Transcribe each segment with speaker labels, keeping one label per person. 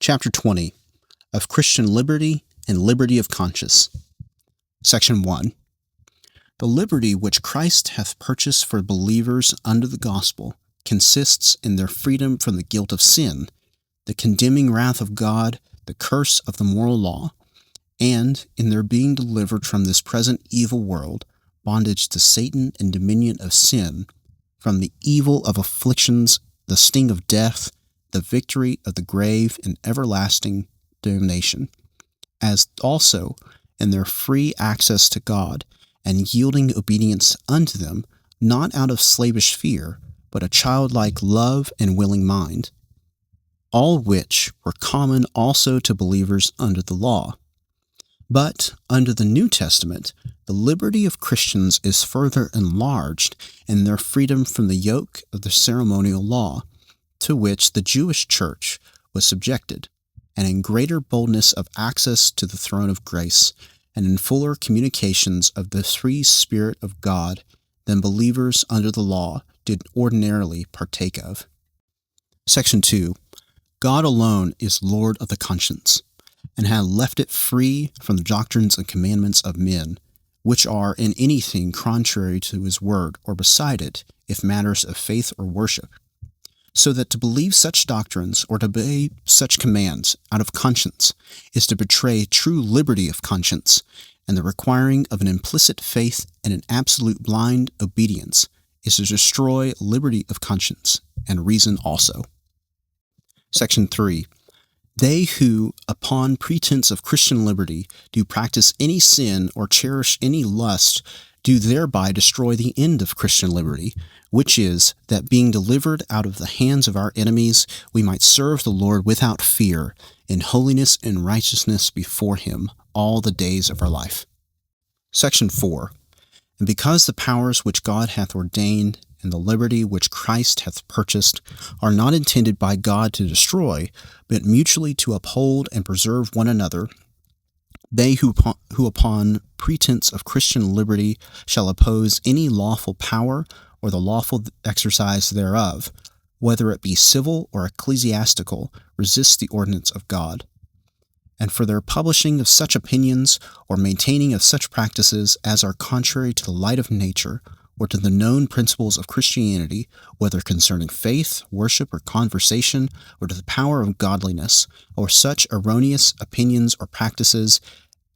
Speaker 1: Chapter 20 of Christian Liberty and Liberty of Conscience. Section 1. The liberty which Christ hath purchased for believers under the gospel consists in their freedom from the guilt of sin, the condemning wrath of God, the curse of the moral law, and in their being delivered from this present evil world, bondage to Satan and dominion of sin, from the evil of afflictions, the sting of death, the victory of the grave and everlasting damnation, as also in their free access to God and yielding obedience unto them, not out of slavish fear, but a childlike love and willing mind, all which were common also to believers under the law. But under the New Testament, the liberty of Christians is further enlarged in their freedom from the yoke of the ceremonial law, to which the Jewish church was subjected, and in greater boldness of access to the throne of grace, and in fuller communications of the free Spirit of God than believers under the law did ordinarily partake of. Section 2. God alone is Lord of the conscience, and hath left it free from the doctrines and commandments of men, which are in anything contrary to his word, or beside it, if matters of faith or worship. So that to believe such doctrines or to obey such commands out of conscience is to betray true liberty of conscience, and the requiring of an implicit faith and an absolute blind obedience is to destroy liberty of conscience and reason also. Section 3. They who, upon pretense of Christian liberty, do practice any sin or cherish any lust, do thereby destroy the end of Christian liberty, which is, that being delivered out of the hands of our enemies, we might serve the Lord without fear, in holiness and righteousness before him all the days of our life. Section 4. And because the powers which God hath ordained, and the liberty which Christ hath purchased, are not intended by God to destroy, but mutually to uphold and preserve one another, they who upon pretense of Christian liberty shall oppose any lawful power or the lawful exercise thereof, whether it be civil or ecclesiastical, resist the ordinance of God. And for their publishing of such opinions or maintaining of such practices as are contrary to the light of nature, or to the known principles of Christianity, whether concerning faith, worship, or conversation, or to the power of godliness, or such erroneous opinions or practices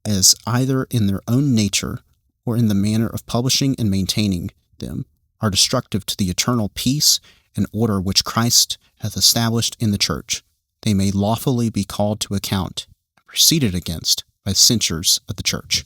Speaker 1: as either in their own nature or in the manner of publishing and maintaining them are destructive to the eternal peace and order which Christ hath established in the church, they may lawfully be called to account and proceeded against by censures of the church.